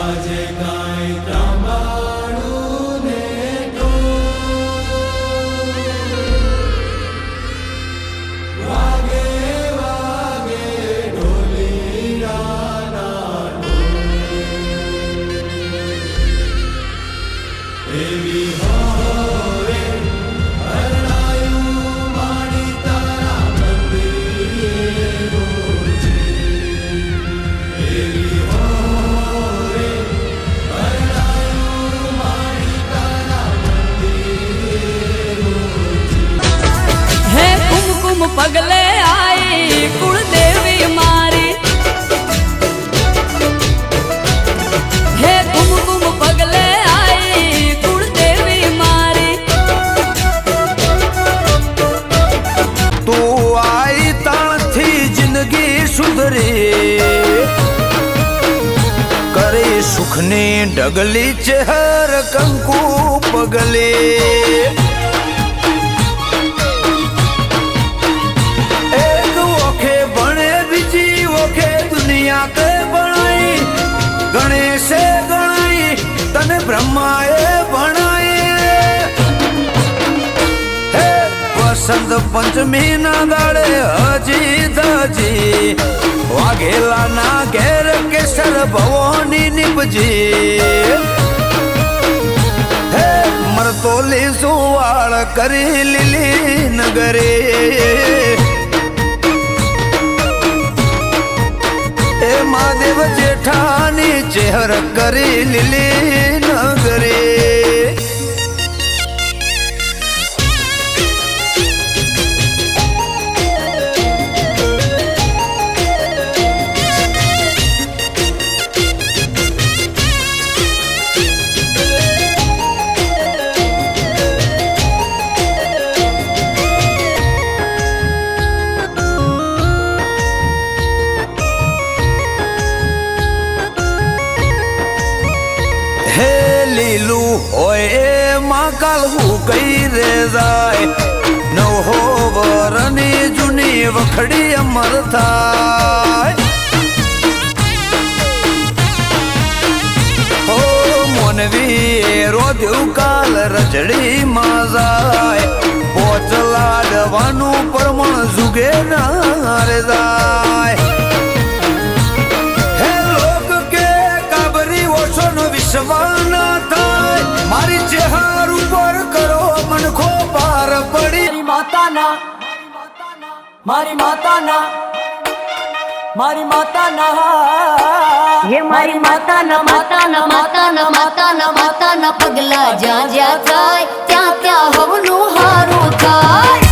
આજે કાંઈ ત્રાંબાડું ને વાગે વાગે ઢોલિયાના એવી હોરે હરણાયું માડી તારા મંદિરે રોજી એવી હોરે હરણાયું માડી તારા મંદિરે રોજી હે કુમકુમ પગલે આઈ કુળદેવી મારી હે કુમકુમ પગલે આઈ કુળદેવી મારી તું આઈ તાણથી જિંદગી સુધરી કરે સુખની ઢગલી ચહેર કંકુ પગલે એક ઓખે ભણે બીજી ઓખે દુનિયા કે ભણાઈ ગણેશે ગણાઈ તને બ્રહ્માએ ભણાઈ હે વસંત પંચમી ના દાડે હજી ધજી વાઘેલા ના ઘેર કેસર ભવોની નિપજી હે મરતોલી સુવાળ કરી લીલી નગરે એ મહાદેવ જેઠાની ચેહર કરી લીલી નગરે હે લીલું હોય એ કાલ હું કઈ રે જાય નવો વરની જૂની વખડી અમર થાય હો મોનવી રોધ્યું કાલ રજડી માં જાય પોચ લાડવાનું પરમણ જુગે ના રે જાય વિશ્વાના થાય મારી ચહેર ઉપર કરો મનખો પાર પડી મારી માતાના હે મારી માતાના પગલા જ્યાં જ્યાં થાય ત્યાં ત્યાં હવનું હારું થાય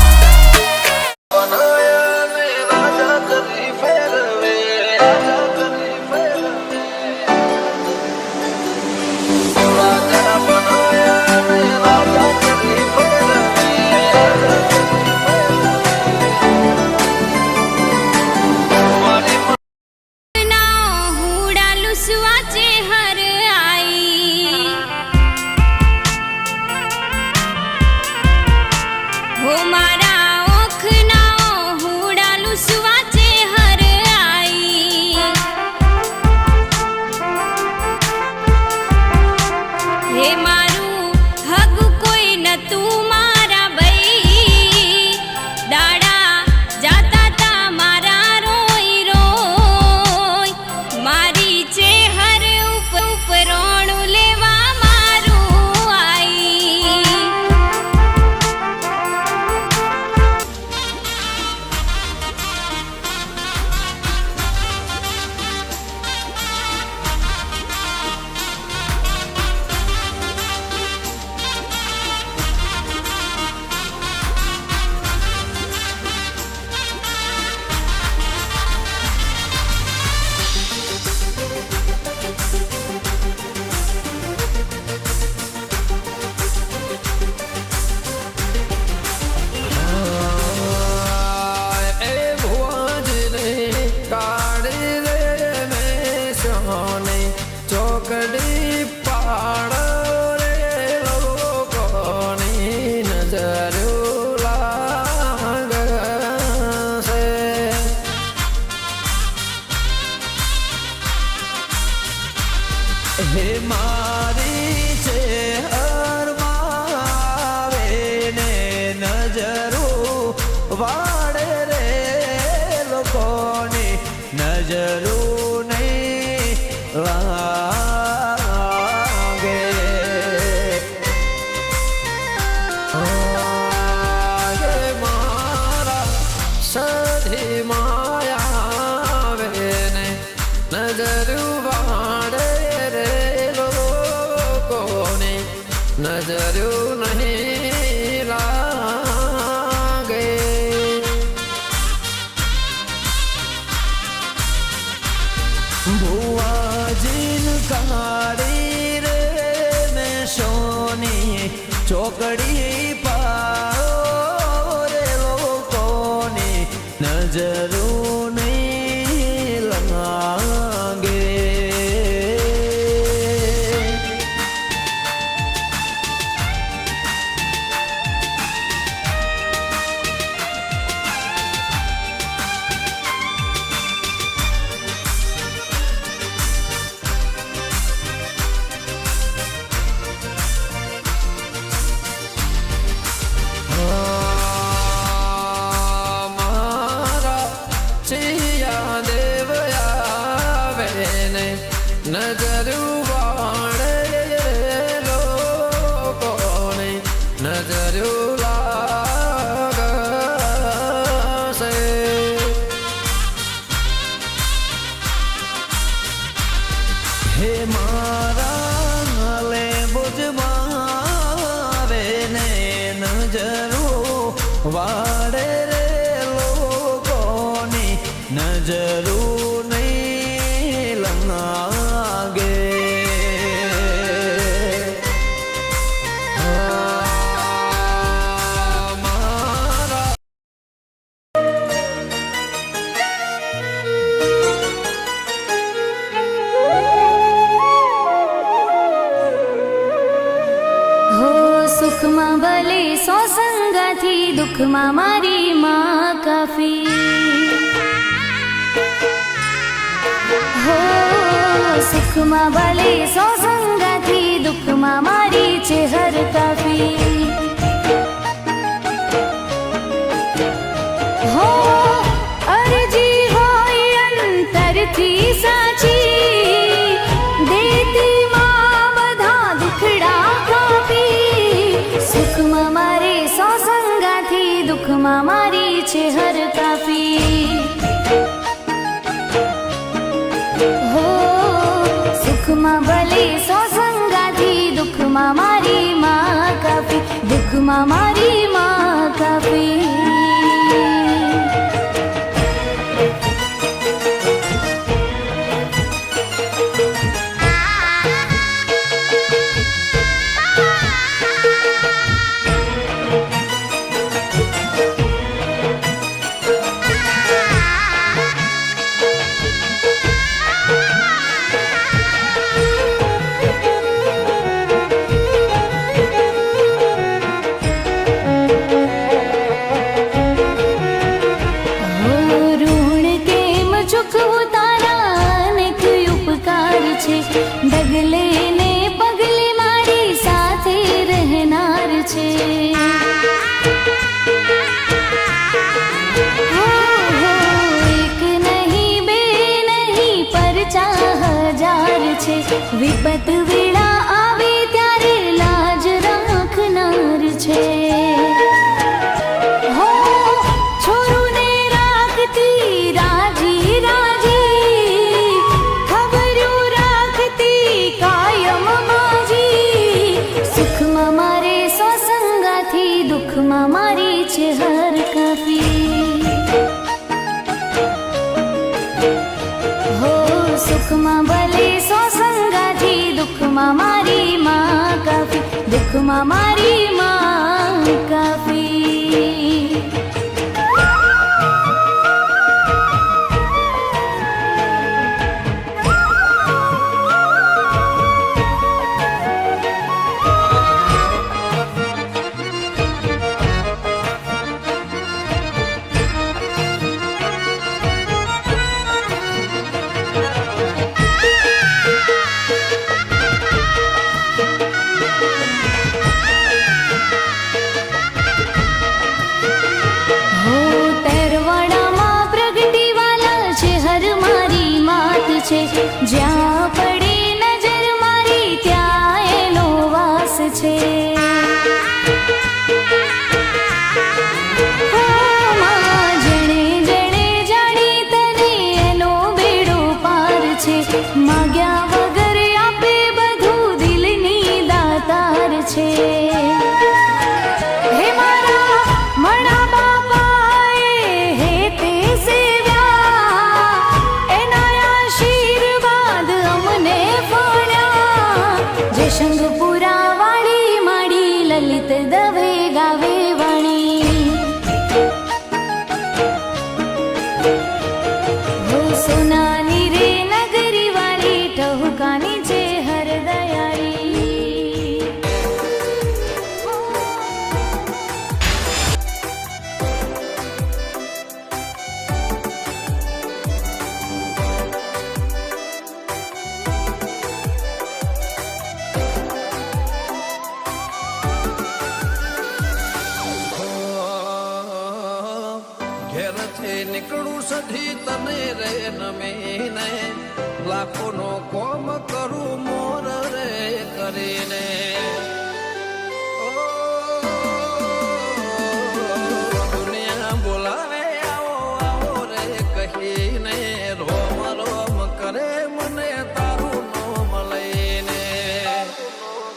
નજર્યું નહીં લાગે. ભુવાજીન કાળી રે મેં સોની ચોકડી પાડો રે લોકોની નજરું નહીં લાગે. નજરું વાળે લોકોને નજરું લાગશે. હે મારા લે બુજ મારે ને નજરું વાળે રે લોકોની નજરું નહીં લાગે. હો સુખમાં ભલે સો સંગાથી દુઃખમાં મારી માં કાફી. હો સુખમાં ભલે સો સંગાથી દુઃખમાં મારી છે હર કાફી. હો અરજી હોય અંતરથી સાચી દેતી માં બધા દુખડા કાપી. સુખમાં મારે સો સંગાથી દુઃખમાં મારી છે હર કાફી. હો સુખમાં ભલે સો સંગાથી દુઃખમાં મારી માં કાફી. દુઃખમાં મારી માં કાફી. ડગલે ને પગલે મારી સાથે રહેનાર છે. હો એક નહીં બે નહીં પર 4000 છે. વિપત વેળા આવે ત્યારે લાજ રાખનાર છે. હો છોરુને રાખતી રાજી રાજી ખબરું રાખતી કાયમ માજી. સુખમાં મારે સો સંગાથી દુઃખમાં મારી છે હર કાફી. હો સુખમાં ભલે સો સંગાથી દુઃખમાં મારી માં કાફી. દુઃખમાં મારી માં કાફી. જ્યાં પડે નજર મારી ત્યાં એનો વાસ છે. જેણે જેણે જાણી તને એનો બેડો પાર છે. માગ્યા વગર આપે બધું દિલની દાતાર છે. છે. હે મારા મણા બાપાએ હે તે સેવ્યા, એના આશીર્વાદ અમને ફળ્યા. જે શંખપુરા વાળી માડી લલિત દવે ગાવે વાણી. હો સોનાની રે નગરી વાળી ટહુકાની છે હરદયાળી. ઘેરથી નીકળું સધી તને રે નમીને, લાખોનો કોમ કરું મોર રે કરીને.